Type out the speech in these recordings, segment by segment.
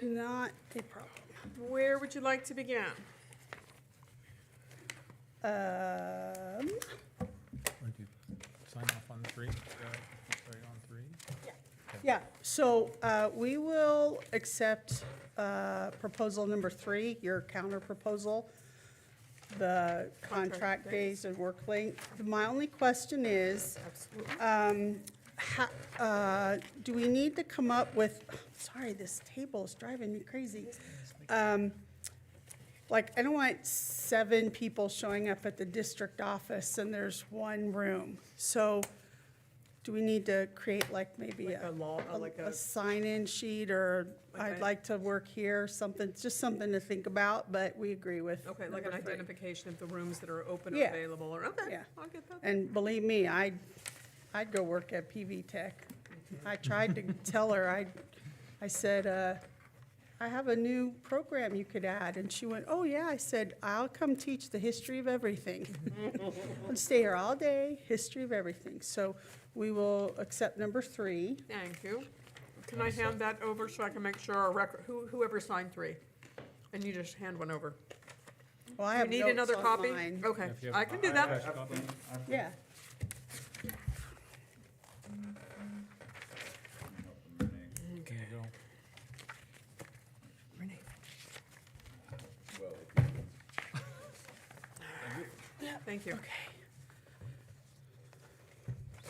Not a problem. Where would you like to begin? Want to sign off on 3? Sorry, on 3? Yeah, so we will accept proposal number 3, your counter proposal, the contract days and work length. My only question is, do we need to come up with, sorry, this table is driving me crazy. Like, I don't want 7 people showing up at the district office and there's one room. So do we need to create like maybe Like a sign-in sheet, or I'd Okay. like to work here, something, just something to think about, but we agree with. Okay, like an number 3. identification of the rooms that are open or Yeah. available, or, okay, Yeah. I'll get that. And believe me, I'd go work at PV Tech. I tried to tell her, I said, I have a new program you could add, and she went, oh, yeah. I said, I'll come teach the history of everything. I'll stay here all day, history of everything. So we will accept number 3. Thank you. Can I hand that over so I can make sure our record, whoever signed 3? And you just hand one over. Well, I You have need notes another copy? online. Okay, If you have- I can do that. Yeah. Can you go? Renee. Thank you. Okay.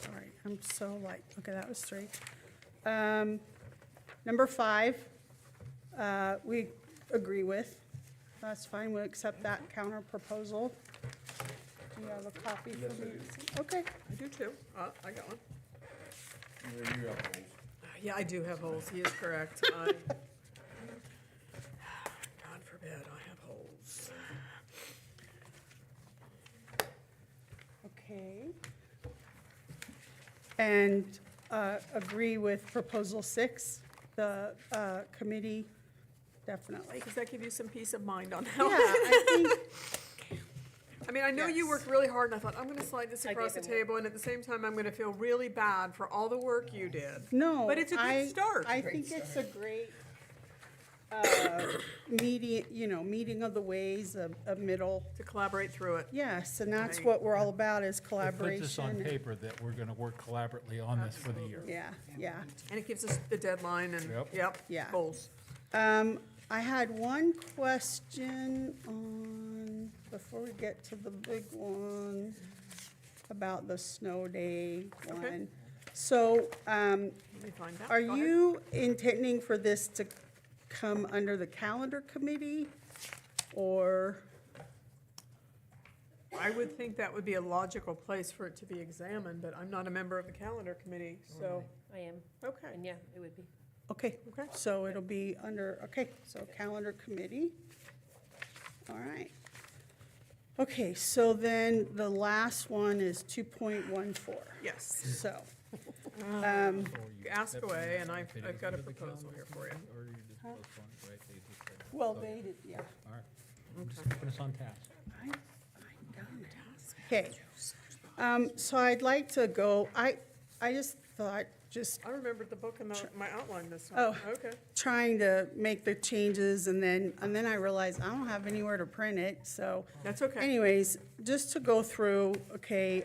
Sorry, I'm so like, okay, that was 3. Number 5, we agree with. That's fine, we'll accept that counter proposal. Do you have a copy for me? Okay, I do too. I got one. You have holes. Yeah, I do have holes. He is correct. God forbid I have holes. okay. And agree with proposal 6, the committee, definitely. Does that give you some peace of mind on Yeah, how? I think, I mean, I know you Yes. worked really hard, and I thought, I'm gonna slide this across the table, and at the same time, I'm gonna feel really bad for all the work you did. no. But it's a good start. I think it's a great meeting of the ways, a middle. To collaborate through it. Yes, and that's Right. what we're all about, is It puts us on collaboration. paper that we're going to work collaboratively on this for the year. Yeah, yeah. And it gives us the deadline and, Yep. Yeah. goals. I had one question on, before we get to the big one, about the snow day Okay. one. So, Let me find out. are Go ahead. you intending for this to come under the calendar committee, or? I would think that would be a logical place for it to be examined, but I'm not a member of the calendar committee, so, I am, okay. and yeah, it would be. Okay, Okay. so it'll be under, okay, so calendar committee. All right. Okay, so then the last one is 2.14. Yes. So, Or you- Ask that- away, and I've they didn't got a go to the proposal calendar here for you. Or you just postpone it, right? They just said- well, So, they did, yeah. All right. I'm just keeping us on task. I done it. Okay, so I'd like to go, I just thought, just I remembered the book and my outline this time. Oh. Okay. trying to make the changes, and then I realized I don't have anywhere to print it, so. That's okay. Anyways, just to go through, okay,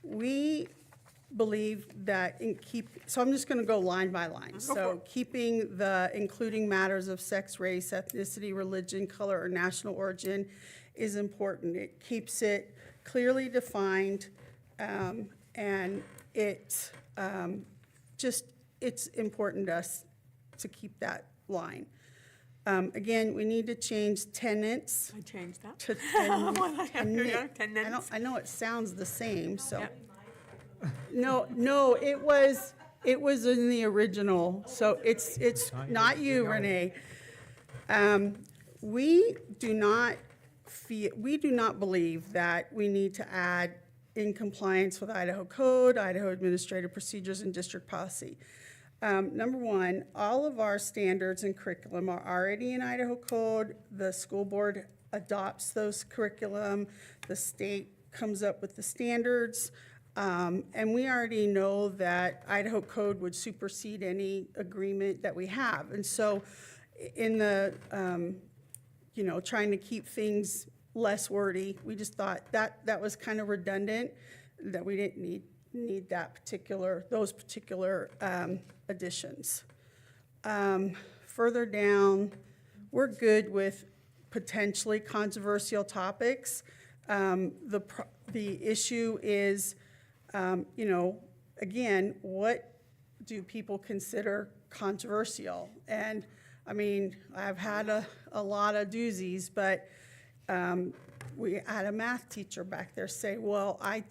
we believe that so I'm just gonna go line by line. for So it. keeping including matters of sex, race, ethnicity, religion, color, or national origin is important. It keeps it clearly defined, and it's important to us to keep that line. Again, we need to change tenants I changed that. to What I have here, yeah, tenants. I know it sounds the same, so. No, it was in the original, so it's not you, Renee. We do not believe that we need to add in compliance with Idaho Code, Idaho Administrative Procedures, and district policy. Number one, all of our standards and curriculum are already in Idaho Code. The school board adopts those curriculum. The state comes up with the standards. And we already know that Idaho code would supersede any agreement that we have. And so in the, trying to keep things less wordy, we just thought that was kind of redundant, that we didn't need those particular additions. Further down, we're good with potentially controversial topics. The issue is, again, what do people consider controversial? And I mean, I've had a lot of doozies, but we had a math teacher back there say, well, I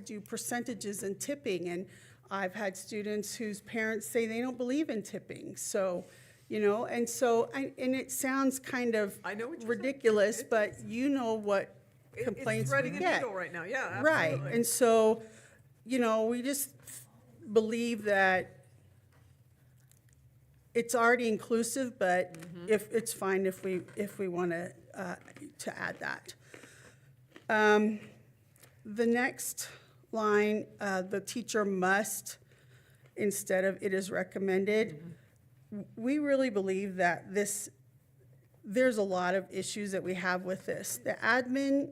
do percentages and tipping, and I've had students whose parents say they don't believe in tipping. So, and it sounds kind of I know what you're saying. ridiculous, It but you know what complaints It's we threading a get. needle right now, yeah, Right, absolutely. and so, we just believe that it's already inclusive, but if, it's fine if we want to add that. The next line, the teacher must, instead of it is recommended. We really believe that there's a lot of issues that we have with this. The admin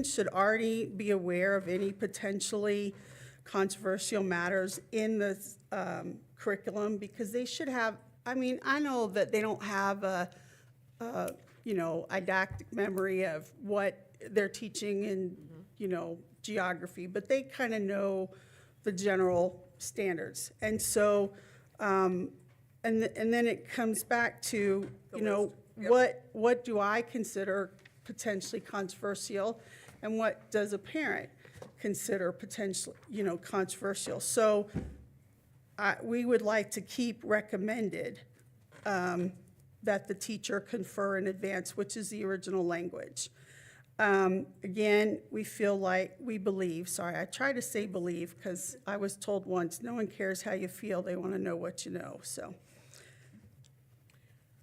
should already be aware of any potentially controversial matters in the curriculum, because they should have, I mean, I know that they don't have a didactic memory of what they're teaching in, geography, but they kind of know the general standards. And so, and then it comes back to, The list, yep. what do I consider potentially controversial, and what does a parent consider potentially, controversial? So we would like to keep recommended that the teacher confer in advance, which is the original language. Again, we believe, I try to say believe, because I was told once, no one cares how you feel, they want to know what you know, so.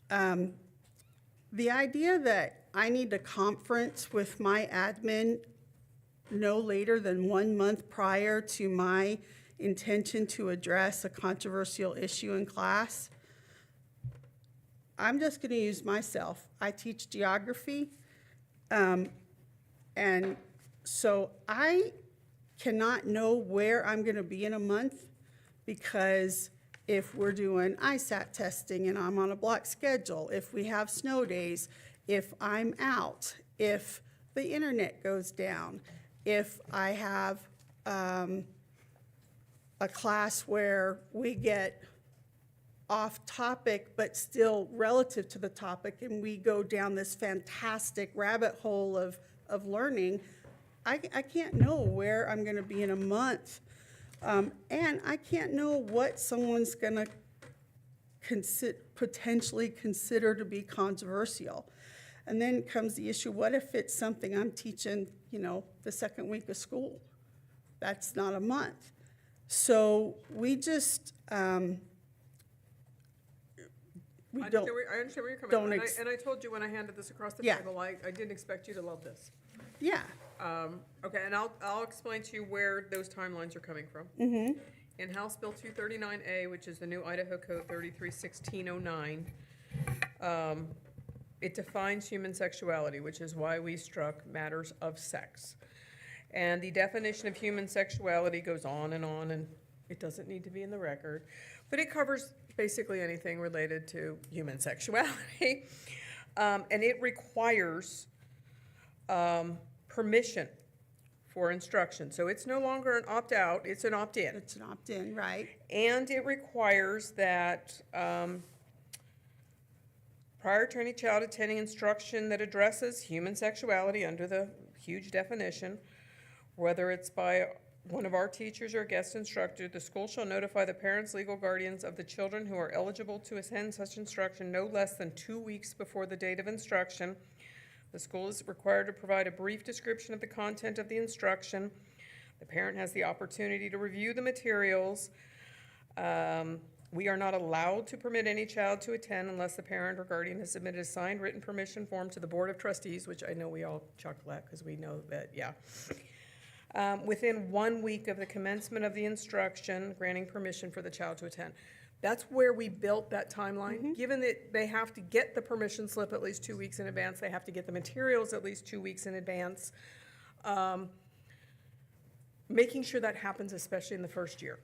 The idea that I need a conference with my admin no later than 1 month prior to my intention to address a controversial issue in class, I'm just going to use myself. I teach geography, and so I cannot know where I'm going to be in a month, because if we're doing ISAT testing and I'm on a block schedule, if we have snow days, if I'm out, if the internet goes down, if I have a class where we get off topic but still relative to the topic, and we go down this fantastic rabbit hole of learning, I can't know where I'm going to be in a month. And I can't know what someone's going to potentially consider to be controversial. And then comes the issue, what if it's something I'm teaching, the second week of school? That's not a month. So we just, we I don't, understand where you're coming don't from, and I told you when I handed this across the Yeah. table, I didn't expect you to love this. yeah, Okay, and I'll explain to you where those timelines are coming from. In House Bill 239A, which is the new Idaho Code 331609, it defines human sexuality, which is why we struck matters of sex. And the definition of human sexuality goes on, and it doesn't need to be in the record, but it covers basically anything related to human sexuality. And it requires permission for instruction. So it's no longer an opt-out, it's an opt-in. it's an opt-in, right? And it requires that prior to any child attending instruction that addresses human sexuality under the huge definition, whether it's by one of our teachers or a guest instructor, the school shall notify the parents, legal guardians of the children who are eligible to attend such instruction no less than 2 weeks before the date of instruction. The school is required to provide a brief description of the content of the instruction. The parent has the opportunity to review the materials. We are not allowed to permit any child to attend unless the parent or guardian has submitted a signed written permission form to the Board of Trustees, which I know we all chuckle at because we know that, yeah. within 1 week of the commencement of the instruction, granting permission for the child to attend. That's where we built that timeline. Given that they have to get the permission slip at least 2 weeks in advance, they have to get the materials at least 2 weeks in advance. Making sure that happens, especially in the first year.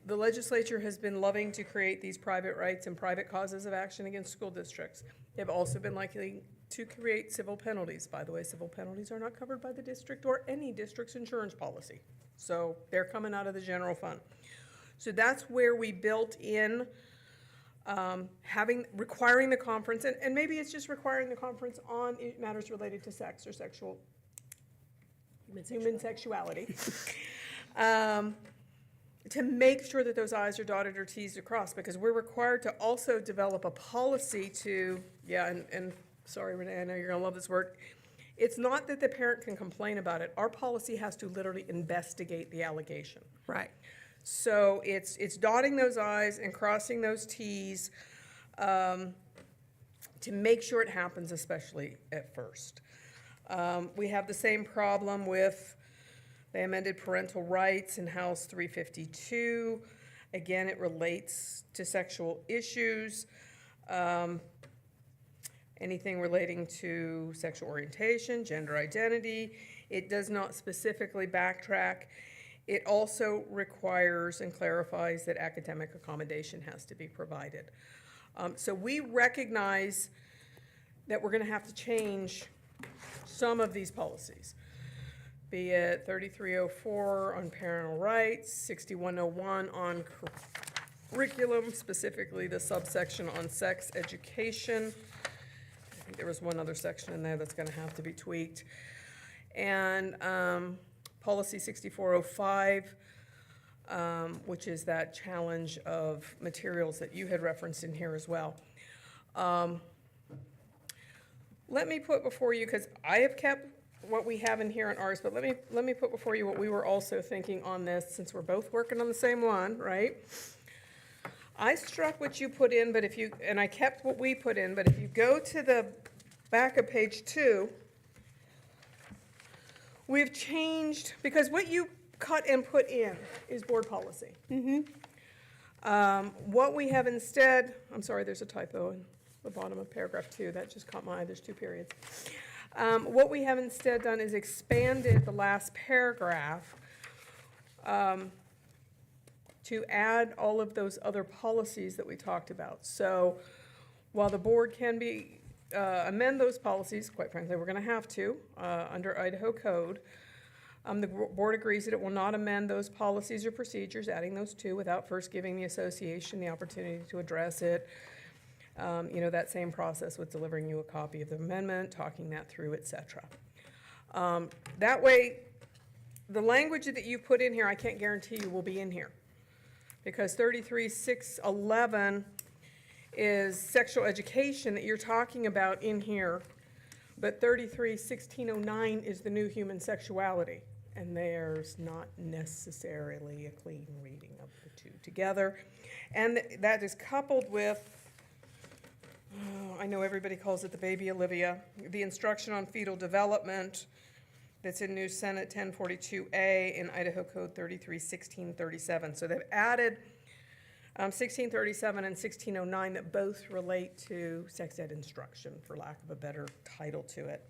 The legislature has been loving to create these private rights and private causes of action against school districts. They've also been likely to create civil penalties. By the way, civil penalties are not covered by the district or any district's insurance policy. So they're coming out of the general fund. So that's where we built in requiring the conference, and maybe it's just requiring the conference on matters related to sex or human sexuality. To make sure that those I's are dotted or T's are crossed, because we're required to also develop a policy to, and sorry, Renee, I know you're gonna love this word. It's not that the parent can complain about it. Our policy has to literally investigate the allegation. Right. So it's dotting those I's and crossing those T's to make sure it happens, especially at first. We have the same problem with the amended parental rights in House 352. Again, it relates to sexual issues. Anything relating to sexual orientation, gender identity. It does not specifically backtrack. It also requires and clarifies that academic accommodation has to be provided. So we recognize that we're gonna have to change some of these policies, be it 3304 on parental rights, 6101 on curriculum, specifically the subsection on sex education. I think there was one other section in there that's gonna have to be tweaked. And policy 6405, which is that challenge of materials that you had referenced in here as well. Let me put before you, because I have kept what we have in here in ours, but let me put before you what we were also thinking on this, since we're both working on the same one, right? I struck what you put in, and I kept what we put in, but if you go to the back of page 2, we've changed, because what you cut and put in is board policy. What we have instead, I'm sorry, there's a typo in the bottom of paragraph 2, that just caught my eye, there's 2 periods. What we have instead done is expanded the last paragraph to add all of those other policies that we talked about. So while the board can amend those policies, quite frankly, we're gonna have to, under Idaho code, the board agrees that it will not amend those policies or procedures, adding those 2, without first giving the association the opportunity to address it. That same process with delivering you a copy of the amendment, talking that through, et cetera. That way, the language that you put in here, I can't guarantee you will be in here. Because 33-611 is sexual education that you're talking about in here, but 33-1609 is the new human sexuality. And there's not necessarily a clean reading of the 2 together. And that is coupled with, I know everybody calls it the baby Olivia, the instruction on fetal development that's in New Senate 1042A in Idaho Code 33-1637. So they've added 1637 and 1609 that both relate to sex ed instruction, for lack of a better title to it.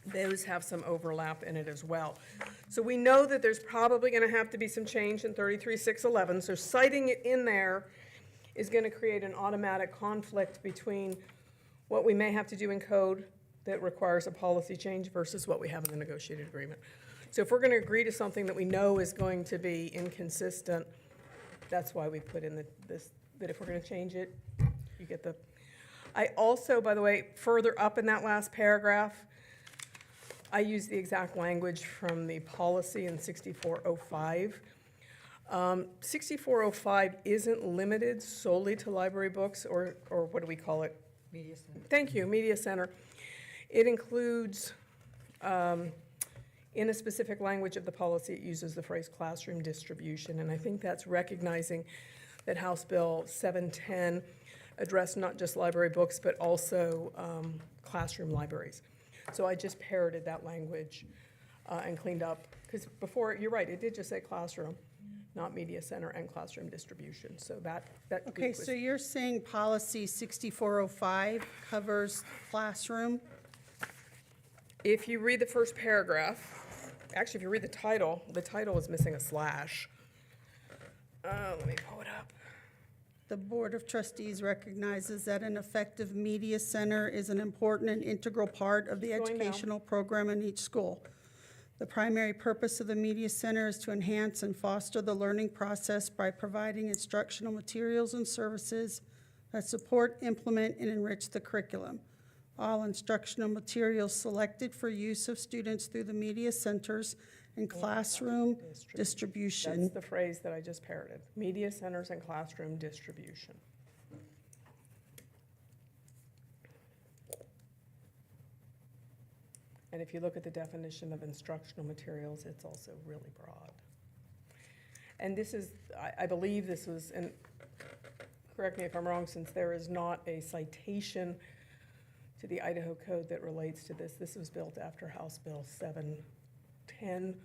Those have some overlap in it as well. So we know that there's probably going to have to be some change in 33-611. So citing it in there is going to create an automatic conflict between what we may have to do in code that requires a policy change versus what we have in the negotiated agreement. So if we're going to agree to something that we know is going to be inconsistent, that's why we put in that if we're going to change it, you get the. I also, by the way, further up in that last paragraph, I use the exact language from the policy in 6405. 6405 isn't limited solely to library books or what do we call it? Media Center. Thank you, Media Center. It includes, in a specific language of the policy, it uses the phrase classroom distribution, and I think that's recognizing that House Bill 710 addressed not just library books, but also classroom libraries. So I just parroted that language and cleaned up. Because before, you're right, it did just say classroom, not media center and classroom distribution. So that Okay, tweak was. so you're saying policy 6405 covers classroom? If you read the first paragraph, actually, if you read the title is missing a slash. Let me pull it up. The Board of Trustees recognizes that an effective media center is an important and integral part of the Keep going now. educational program in each school. The primary purpose of the media center is to enhance and foster the learning process by providing instructional materials and services that support, implement, and enrich the curriculum. All instructional materials selected for use of students through the media centers and classroom distribution. That's the phrase that I just parroted, media centers and classroom distribution. And if you look at the definition of instructional materials, it's also really broad. And this is, I believe this was, and correct me if I'm wrong, since there is not a citation to the Idaho Code that relates to this. This was built after House Bill 710,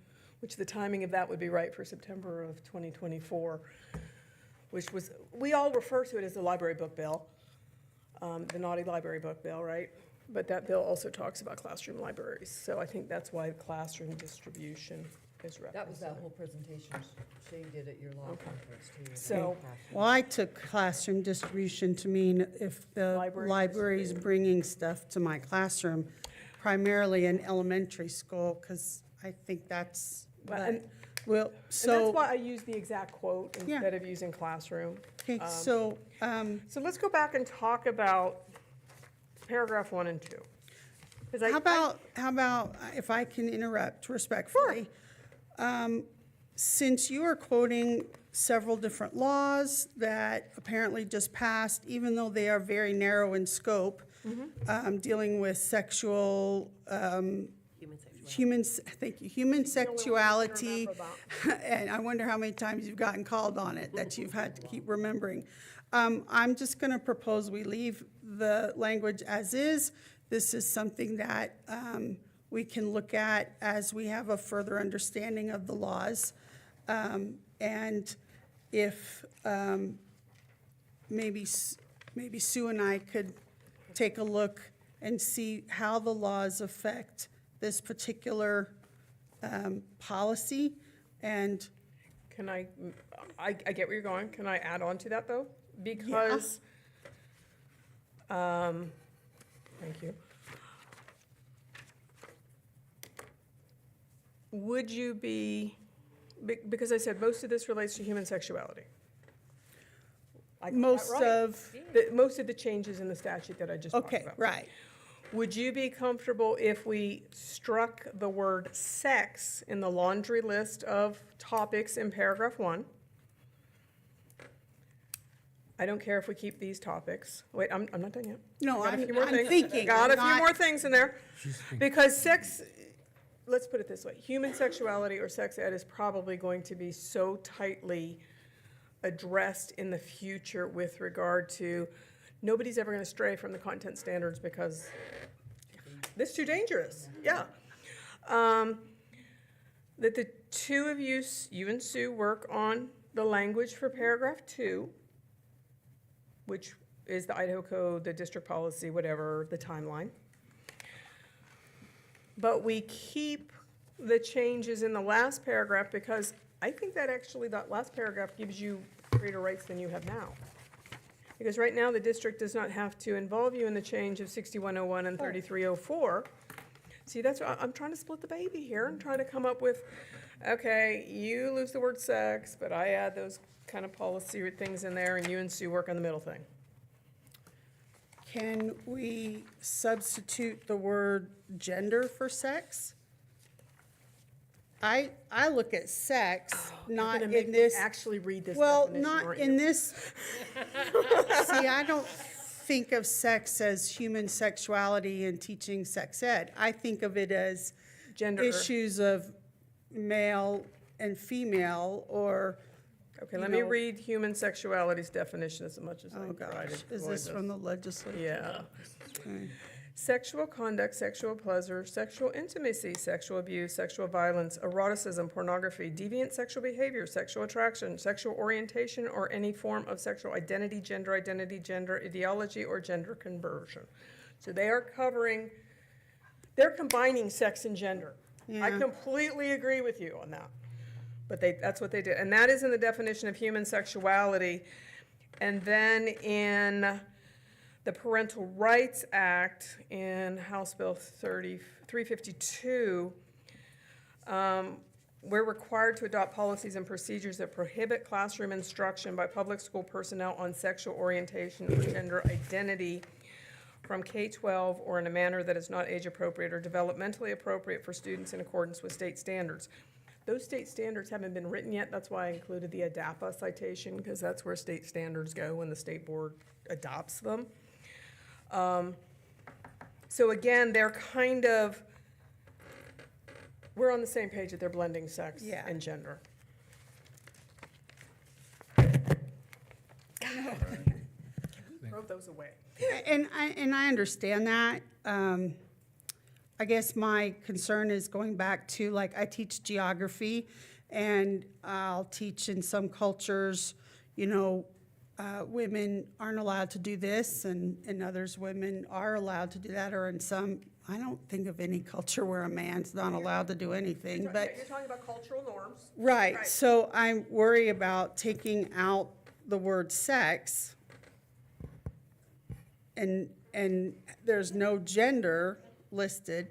which the timing of that would be right for September of 2024, which was, we all refer to it as the library book bill, the naughty library book bill, right? But that bill also talks about classroom libraries. So I think that's why classroom distribution is referenced. That was that whole presentation Shane did at your law conference too. So- Well, I took classroom distribution to mean if the Library library's bringing stuff to my classroom, primarily in elementary school, because I think that's, But- but, and- well, And so, that's why I use the exact quote Yeah. instead of using classroom. okay, so, So let's go back and talk about paragraph 1 and 2. 'Cause how about, if I can interrupt respectfully? Since you are quoting several different laws that apparently just passed, even though they are very narrow in scope, dealing with sexual, human sexuality, and I wonder how many times you've gotten called on it, that you've had to keep remembering. I'm just gonna propose we leave the language as is. This is something that, we can look at as we have a further understanding of the laws. And if, maybe Sue and I could take a look and see how the laws affect this particular, policy. And, Can I get where you're going. Can I add on to that, though? Because, thank you. Would you be, because I said most of this relates to human sexuality. I got that most right. of, Most of the changes in the statute that I just talked okay, about. right. Would you be comfortable if we struck the word sex in the laundry list of topics in paragraph 1? I don't care if we keep these topics. Wait, I'm not done yet. No, Got a I'm few more things. thinking. Got a I'm few not- more things in there. Because sex, let's put it this way, human sexuality or sex ed is probably going to be so tightly addressed in the future with regard to, nobody's ever gonna stray from the content standards because this is too dangerous, yeah. That the two of you, you and Sue, work on the language for paragraph 2, which is the Idaho Code, the district policy, whatever, the timeline. But we keep the changes in the last paragraph because I think that actually, that last paragraph gives you greater rights than you have now. Because right now, the district does not have to involve you in the change of 6101 and 3304. See, that's what, I'm trying to split the baby here. I'm trying to come up with, okay, you lose the word sex, but I add those kind of policy things in there, and you and Sue work on the middle thing. Can we substitute the word gender for sex? I look at sex, not You're gonna make in me this, actually read this well, definition, not aren't in you? this. See, I don't think of sex as human sexuality and teaching sex ed. I think of it as Gender. issues of male and female, or, Okay, you let me know- read human sexuality's definition as much as I oh try gosh, to is avoid this from the legislature? Yeah. Okay. sexual conduct, sexual pleasure, sexual intimacy, sexual abuse, sexual violence, eroticism, pornography, deviant sexual behavior, sexual attraction, sexual orientation, or any form of sexual identity, gender, ideology, or gender conversion. So they are covering, they're combining sex and gender. I Yeah. completely agree with you on that. But that's what they did. And that is in the definition of human sexuality. And then in the Parental Rights Act in House Bill 352, we're required to adopt policies and procedures that prohibit classroom instruction by public school personnel on sexual orientation or gender identity from K-12 or in a manner that is not age-appropriate or developmentally appropriate for students in accordance with state standards. Those state standards haven't been written yet. That's why I included the ADAPA citation, because that's where state standards go when the state board adopts them. So again, they're kind of, we're on the same page that they're blending sex Yeah. and gender. Throw those away. And I understand that. I guess my concern is going back to, like, I teach geography, and I'll teach in some cultures, you know, women aren't allowed to do this, and in others, women are allowed to do that, or in some, I don't think of any culture where a man's not allowed to do anything, but. You're talking about cultural norms. Right, Right. so I worry about taking out the word sex, and there's no gender listed.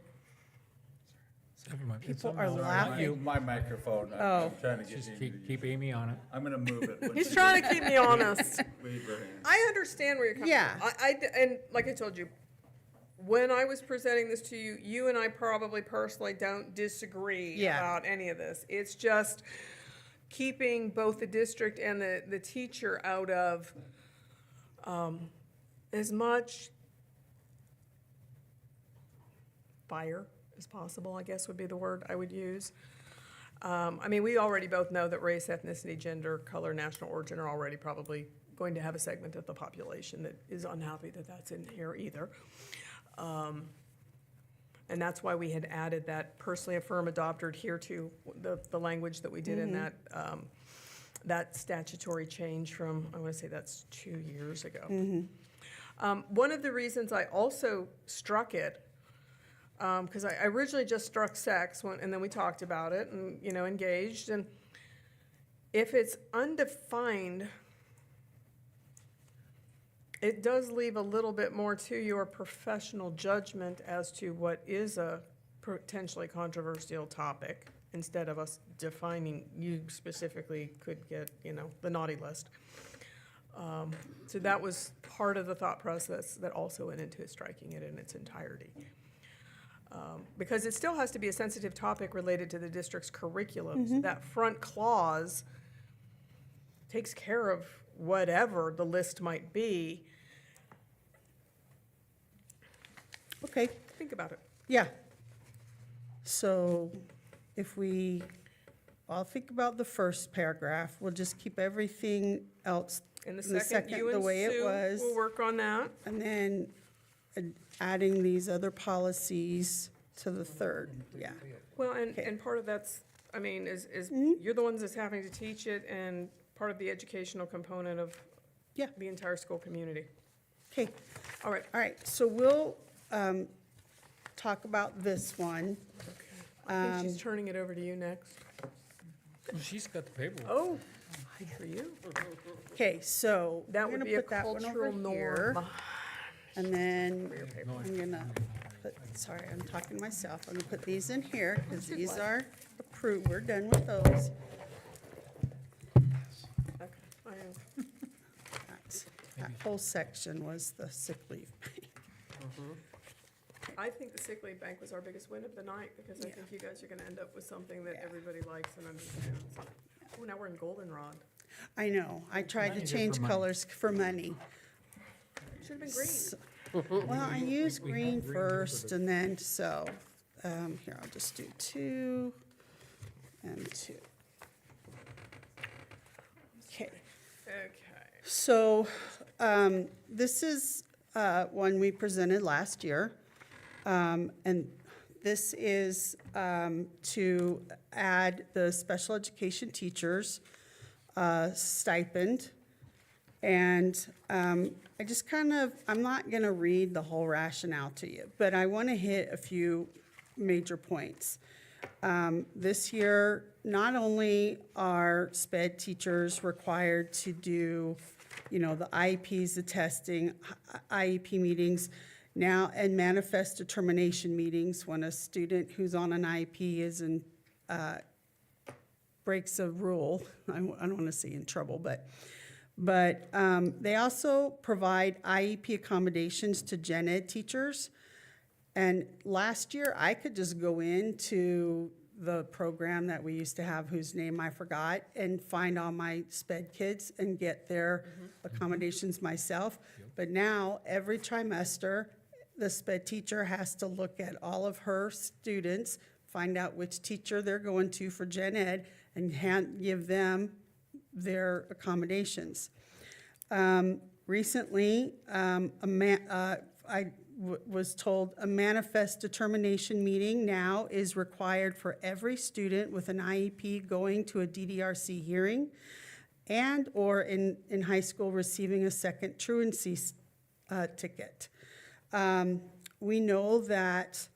Never mind. It's People on are the- laughing. My microphone, Oh. I'm trying to get Just you. keep Amy on it. I'm gonna move it. when He's you trying to keep me honest. Wave your hand. I understand where you're coming Yeah. from. And like I told you, when I was presenting this to you, you and I probably personally don't disagree Yeah. about any of this. It's just keeping both the district and the teacher out of as much fire as possible, I guess would be the word I would use. I mean, we already both know that race, ethnicity, gender, color, national origin are already probably going to have a segment of the population that is unhappy that that's in here either. And that's why we had added that personally affirm, adopt, or adhere to the language that we did in that statutory change from, I want to say that's 2 years ago. One of the reasons I also struck it, because I originally just struck sex, and then we talked about it and, you know, engaged. And if it's undefined, it does leave a little bit more to your professional judgment as to what is a potentially controversial topic, instead of us defining, you specifically could get, you know, the naughty list. So that was part of the thought process that also went into striking it in its entirety. Because it still has to be a sensitive topic related to the district's curriculum. So that front clause takes care of whatever the list might be. Okay, Think about it. yeah. So I'll think about the first paragraph. We'll just keep everything else In the in the second, you the and way it Sue was. will work on that. And then adding these other policies to the third, yeah. Well, and, Okay. and part of that's, I mean, is Mhm. you're the ones that's having to teach it, and part of the educational component of Yeah. the entire school community. Okay, All right. all right, so we'll talk about this one. I think she's turning it over to you next. She's got the paperwork. Oh, good for you. Okay, so That I'm would gonna be a put that one over cultural here. norm. And then No, I'm gonna put, sorry, I'm talking to myself. I'm gonna put these in here because these are approved. We're done with those. Okay, I am. That whole section was the sick leave. I think the sick leave bank was our biggest win of the night, because I Yeah. think you guys are gonna end up with something that Yeah. everybody likes and understands. Oh, now we're in goldenrod. I know, I tried to Money, good change for money. colors for money. Should've been green. Well, I used We have green green first over and then, so, here, I'll just do 2 and 2. Okay, Okay. so, this is, one we presented last year. And this is to add the special education teachers stipend. And I just I'm not going to read the whole rationale to you, but I want to hit a few major points. This year, not only are SPED teachers required to do, the IEPs, the testing, IEP meetings, now, and manifest determination meetings when a student who's on an IEP is breaks a rule. I don't want to say in trouble, but they also provide IEP accommodations to gen ed teachers. And last year, I could just go into the program that we used to have, whose name I forgot, and find all my SPED kids and get their accommodations myself. But now, every trimester, the SPED teacher has to look at all of her students, find out which teacher they're going to for gen ed, and give them their accommodations. Recently, I was told a manifest determination meeting now is required for every student with an IEP going to a DDRC hearing and or in high school receiving a second truancy ticket. We know that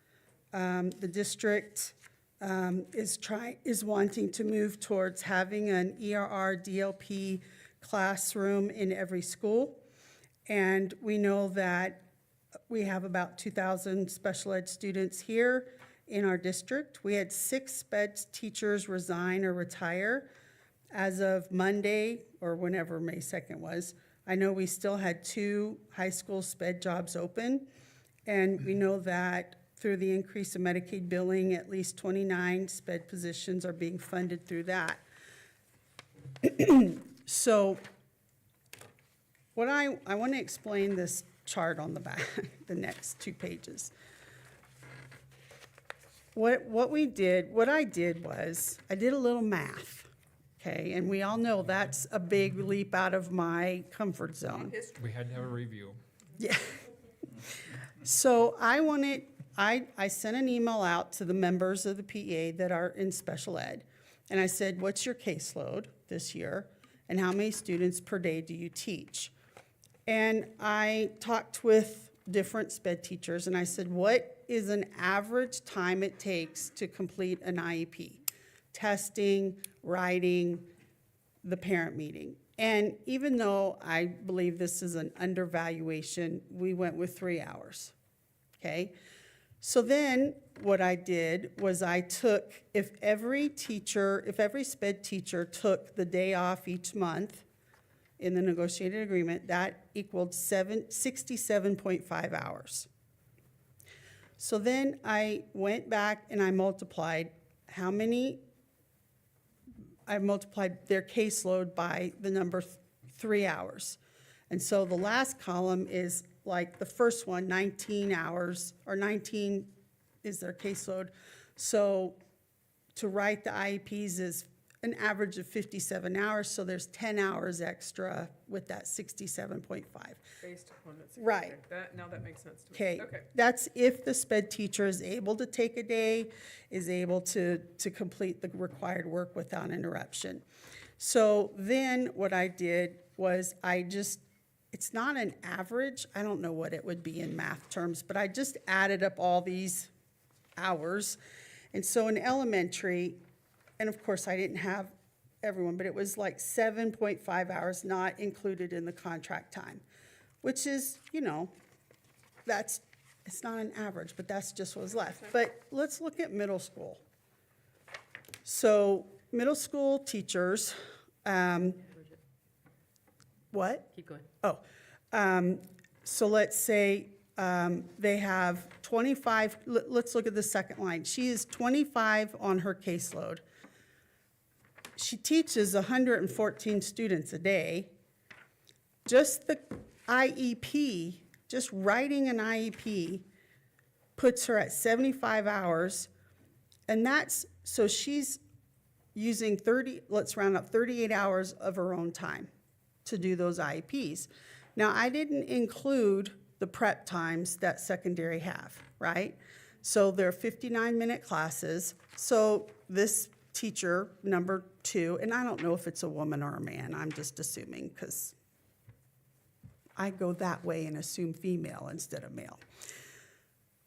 the district is wanting to move towards having an ERR DLP classroom in every school. And we know that we have about 2,000 special ed students here in our district. We had 6 SPED teachers resign or retire as of Monday, or whenever May 2nd was. I know we still had 2 high school SPED jobs open, and we know that through the increase of Medicaid billing, at least 29 SPED positions are being funded through that. So what I want to explain this chart on the back, the next 2 pages. What I did was, I did a little math, okay? And we all know that's a big leap out of my comfort zone. We had to have a review. Yeah. So I sent an email out to the members of the PEA that are in special ed, and I said, what's your caseload this year, and how many students per day do you teach? And I talked with different SPED teachers, and I said, what is an average time it takes to complete an IEP? Testing, writing, the parent meeting. And even though I believe this is an undervaluation, we went with 3 hours, okay? So then what I did was I took, if every SPED teacher took the day off each month in the negotiated agreement, that equaled 67.5 hours. So then I went back and I multiplied their caseload by the number 3 hours. And so the last column is like the first one, 19 hours, or 19 is their caseload. So to write the IEPs is an average of 57 hours, so there's 10 hours extra with that 67.5. Based upon that. Right. Now that makes sense to me. Okay, Okay. that's if the SPED teacher is able to take a day, is able to complete the required work without interruption. So then what I did was it's not an average, I don't know what it would be in math terms, but I just added up all these hours. And so in elementary, and of course I didn't have everyone, but it was like 7.5 hours not included in the contract time, which is, it's not an average, but that's just what was left. But let's look at middle school. So middle school teachers, what? Keep going. Oh, so let's say they have 25, let's look at the second line. She is 25 on her caseload. She teaches 114 students a day. Just the IEP, just writing an IEP puts her at 75 hours. And so she's using let's round up 38 hours of her own time to do those IEPs. Now, I didn't include the prep times that secondary have. right? So they're 59-minute classes. So this teacher, number 2, and I don't know if it's a woman or a man, I'm just assuming, because I go that way and assume female instead of male.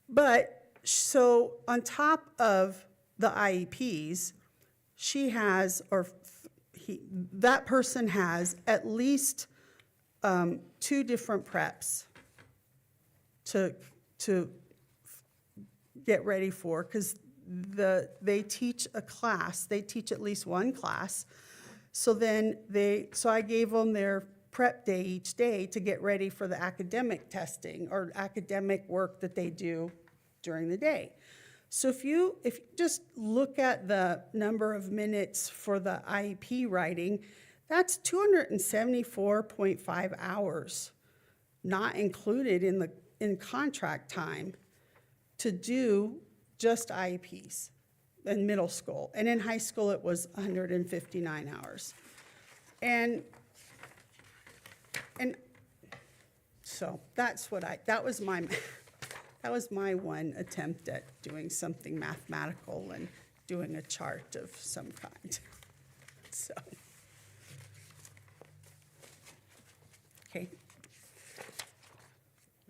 But, so on top of the IEPs, she has, or that person has at least 2 different preps to get ready for, because they teach a class, they teach at least one class. So then so I gave them their prep day each day to get ready for the academic testing or academic work that they do during the day. So if you just look at the number of minutes for the IEP writing, that's 274.5 hours, not included in contract time, to do just IEPs in middle school. And in high school, it was 159 hours. And so that was my one attempt at doing something mathematical and doing a chart of some kind. So, okay.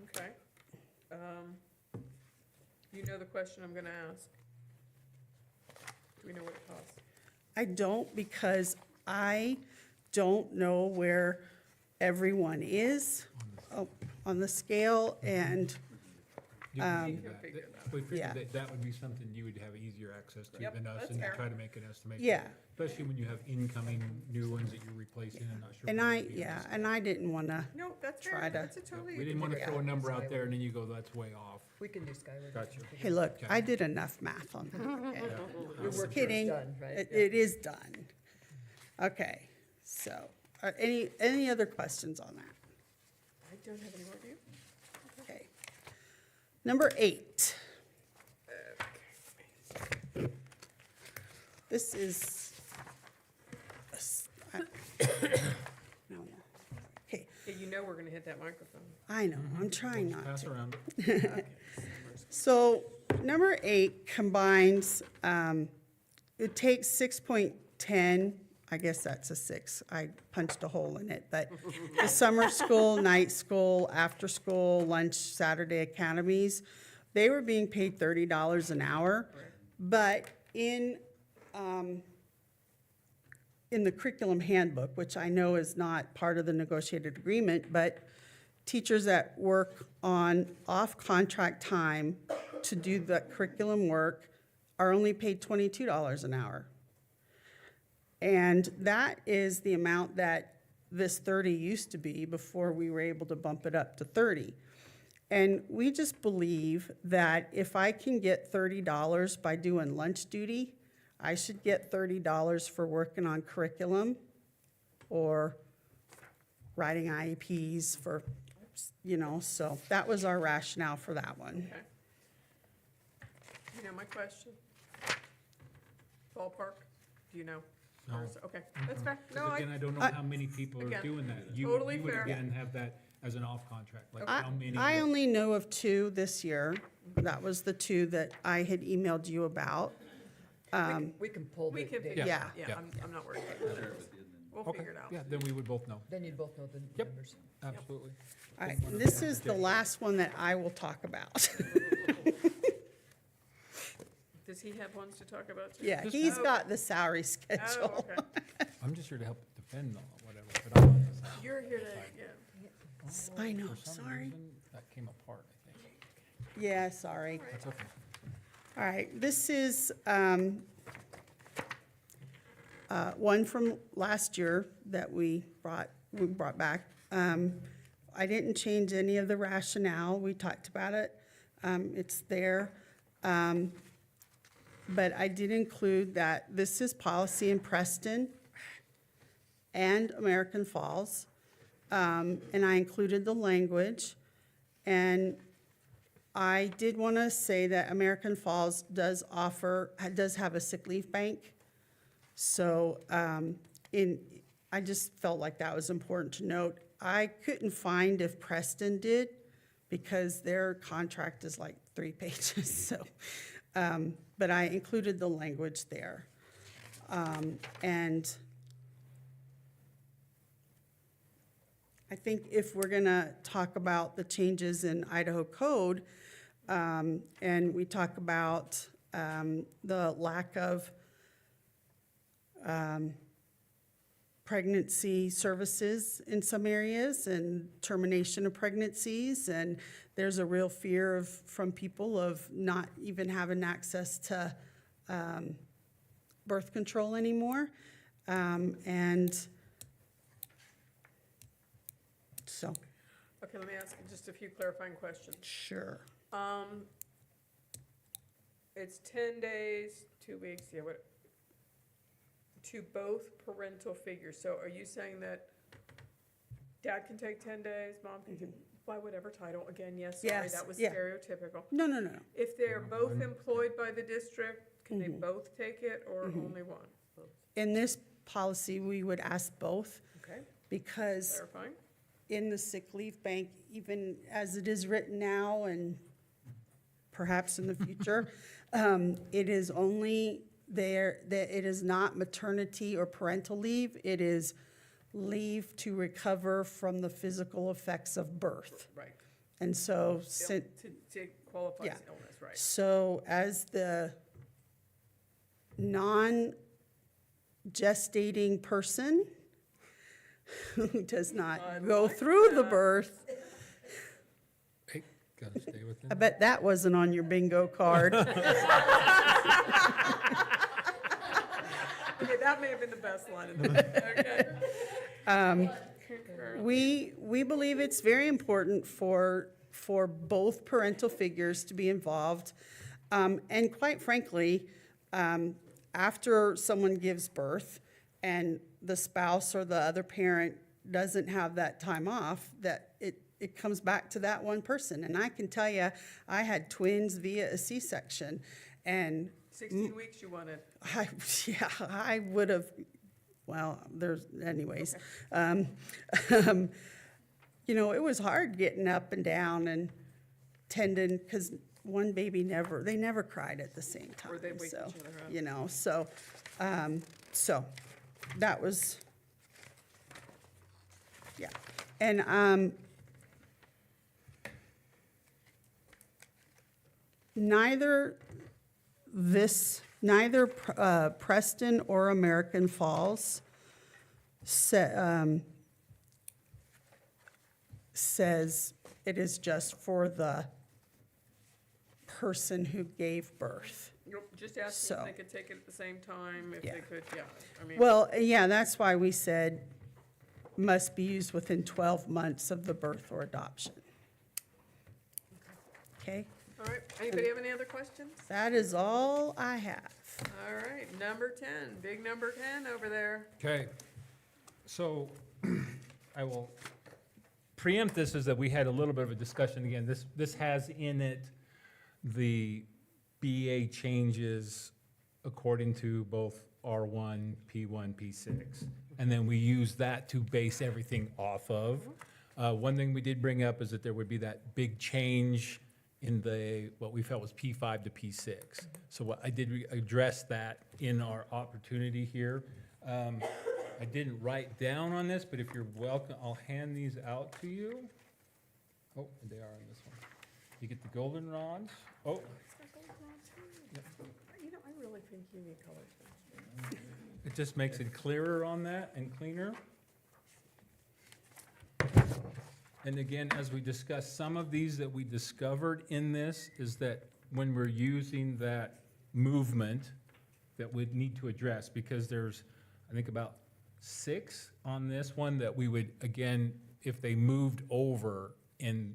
Okay. You know the question I'm gonna ask? Do we know what it costs? I don't, because I don't know where everyone is on the scale, and You can can do figure that. it out. We figured Yeah. that would be something you would have easier access to Yep, than us, that's and fair. try to make an estimation. Yeah. Especially when you have incoming new ones that you're replacing and not sure. and what I, it'd be. yeah, and I didn't want to, No, that's Try fair, to- that's a totally. We didn't want to Yeah. throw a number out there and then you go, that's way off. We can do Skyward. Gotcha. hey, look, Okay. I did enough math on that. Okay? Your work Kidding. is done, right? It is done. Okay, so, any other questions on that? I don't have any more, do you? Okay. Number 8. This is, no, okay, Yeah, you know we're gonna hit that microphone. I know, I'm trying not Pass to. around. So, number 8 combines, it takes 6.10, I guess that's a 6, I punched a hole in it, but the summer school, night school, after school, lunch, Saturday academies, they were being paid $30 an hour, but in the curriculum handbook, which I know is not part of the negotiated agreement, but teachers that work on off-contract time to do the curriculum work are only paid $22 an hour. And that is the amount that this 30 used to be before we were able to bump it up to 30. And we just believe that if I can get $30 by doing lunch duty, I should get $30 for working on curriculum or writing IEPs for, so that was our rationale for that one. Okay. You know my question? Ballpark, do you know? No. Or is- Okay, that's fair. No, Because I, again, I don't know how many people are again, doing that. You totally would fair. again have that as an off contract, like I how many? I only know of 2 this year. That was the 2 that I had emailed you about. We can pull we the can data. figure, Yeah. yeah, Yeah. I'm not worried about that. We'll Okay, figure it out. yeah, then we would both know. Then you'd both know the Yep. numbers. Absolutely. All right, and this is the last one that I will talk about. Does he have ones to talk about too? Yeah, Just- he's Oh. got the salary Oh, schedule. okay. I'm just here to help defend them or whatever, but I'm not the side. You're here to, yeah. I know, For some sorry. reason, that came apart, I think. Yeah, sorry. That's okay. All right, this is one from last year that we brought back. I didn't change any of the rationale. We talked about it. It's there. But I did include that this is policy in Preston and American Falls. And I included the language. And I did want to say that American Falls does have a sick leave bank. So, I just felt like that was important to note. I couldn't find if Preston did, because their contract is like 3 pages, so, but I included the language there. And I think if we're gonna talk about the changes in Idaho code, and we talk about the lack of pregnancy services in some areas and termination of pregnancies, and there's a real fear of, from people of not even having access to birth control anymore. And so, Okay, let me ask you just a few clarifying questions. sure. It's 10 days, 2 weeks, yeah, what, to both parental figures. So are you saying that dad can take 10 days, mom can take, by whatever title? Again, yes, sorry, Yes, that was yeah. stereotypical. No, no, no, no. If they're both employed by the district, can they both take it or only one? In this policy, we would ask both, Okay, because clarifying. in the sick leave bank, even as it is written now and perhaps in the future, it is only there, that it is not maternity or parental leave. It is leave to recover from the physical effects of birth. Right. And so, sin- To qualify Yeah. as illness, right. so as the non-gestating person who does not I go like through the that. birth, Hey, gotta stay with I it. bet that wasn't on your bingo card. Okay, that may have been the best line in the book, okay. We believe it's very important for both parental figures to be involved. And quite frankly, after someone gives birth and the spouse or the other parent doesn't have that time off, that it comes back to that one person. And I can tell you, I had twins via a C-section, and 16 weeks you wanted. I would have, well, there's, anyways. You know, it was hard getting up and down and tending, because one baby they never cried at the same time. Or they wake each so, other up. you know, so that was, yeah. And, neither Preston or American Falls says it is just for the person who gave birth. Nope, just asking So- if they could take it at the same time, if Yeah. they could, yeah, I mean. Well, yeah, that's why we said must be used within 12 months of the birth or adoption. Okay, All right, anybody have any other questions? that is all I have. All right, number 10, big number 10 over there. Okay, so I will preempt this is that we had a little bit of a discussion again. This has in it the BA changes according to both R1, P1, P6. And then we use that to base everything off of. One thing we did bring up is that there would be that big change in what we felt was P5 to P6. So what I did address that in our opportunity here. I didn't write down on this, but if you're welcome, I'll hand these out to you. Oh, they are on this one. You get the goldenrods. Oh, It's got gold on too. You know, I really think you need colors. it just makes it clearer on that and cleaner. And again, as we discussed, some of these that we discovered in this is that when we're using that movement that we'd need to address, because there's, I think, about 6 on this one that we would, again, if they moved over, and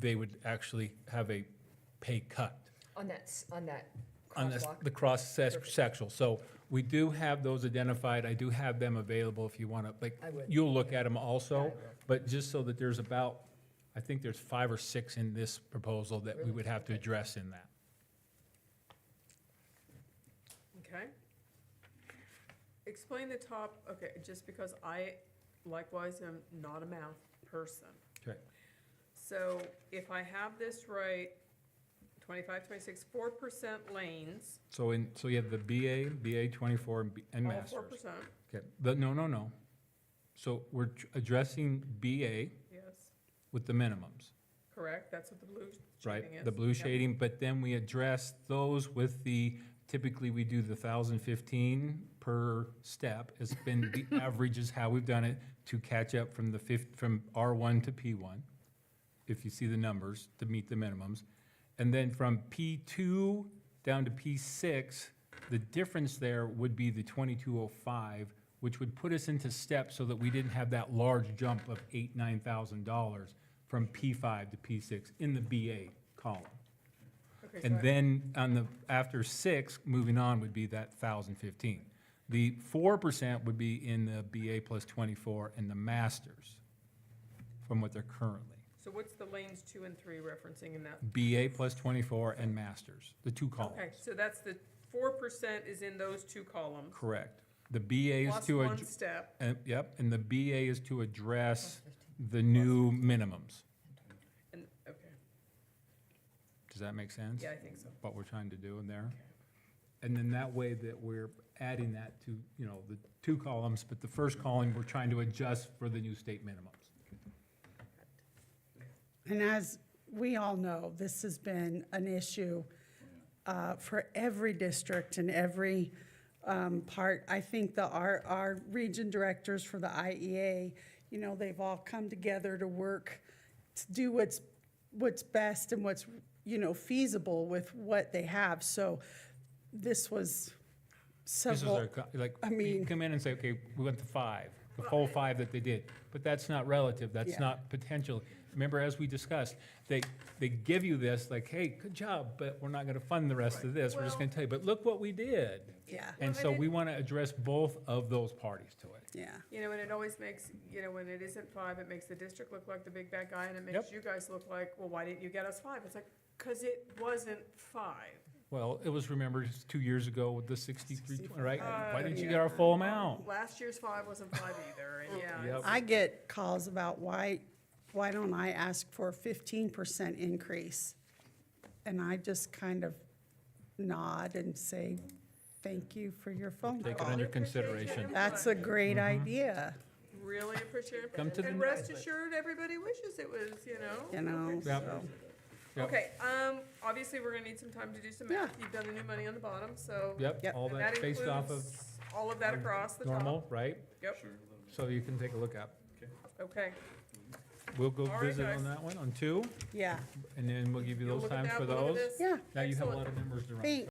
they would actually have a pay cut. On that On this, crosswalk? the cross-sectional. So we do have those identified. I do have them available if you want to, like, I would. you'll look at them I also. will. But just so that there's about, I think there's 5 or 6 in this proposal that we Really? would have to address in that. Okay. Explain the top, okay, just because I likewise am not a math person. Okay. So if I have this right, 25, 26, 4% lanes, So you have the BA 24, and all masters. 4%, Okay, but no. So we're addressing BA yes, with the minimums, correct, that's what the blue right? shading is. The blue Yep. shading, but then we address those with typically we do the 1,015 per step. It's been, the average is how we've done it to catch up from from R1 to P1, if you see the numbers, to meet the minimums. And then from P2 down to P6, the difference there would be the 2205, which would put us into steps so that we didn't have that large jump of $9,000 from P5 to P6 in the BA column. Okay, so And then after 6, moving on would be that 1,015. The 4% would be in the BA plus 24 and the masters from what they're currently. So what's the lanes 2 and 3 referencing in that? BA plus 24 and masters, the two columns. Okay, so that's the 4% is in those two columns, Correct. The BA is plus to, one step, yep, and the BA is to address the new minimums. and, okay, Does that make sense? yeah, I think so. What we're trying to do in there? And then that way that we're adding that to, the two columns, but the first column, we're trying to adjust for the new state minimums. And as we all know, this has been an issue for every district and every part. I think our region directors for the IEA, they've all come together to work to do what's best and what's, feasible with what they have. So this was This is several, like, I you mean- come in and say, okay, we went to 5, the full 5 that they did. But that's not relative, that's Yeah. not potential. Remember, as we discussed, they give you this, like, hey, good job, but we're not gonna fund the rest of this. We're just Well- gonna tell you, but look what we did. yeah, And Well, so and we wanna address both of those parties to it. yeah. And it always makes, when it isn't 5, it makes the district look like the big bad guy, and it makes Yep. you guys look like, well, why didn't you get us 5? It's like, because it wasn't 5. Well, it was, remember, 2 years ago with the 63, right? Why didn't you yeah. get our full amount? Last year's 5 wasn't 5 either, and yeah. Yep. it's- I get calls about why don't I ask for a 15% increase? And I just kind of nod and say, thank you for your phone Take it call. under Really appreciate your consideration. input. That's a great idea, Really appreciate it. Come to the And rest assured, everybody wishes it was, Yep. so. Yep. Okay, obviously, we're gonna need some time to do some math. You've done the new money on the bottom, so. Yep, Yep. all and that's based off of includes all of that across the top. normal, right? Yep, So you can take a look at. okay. We'll go All right, visit guys. on that one, on 2, Yeah, and then we'll give you You'll those look at times that, for we'll look at those. this. yeah, Now you have a Excellent. lot of numbers to run. thanks.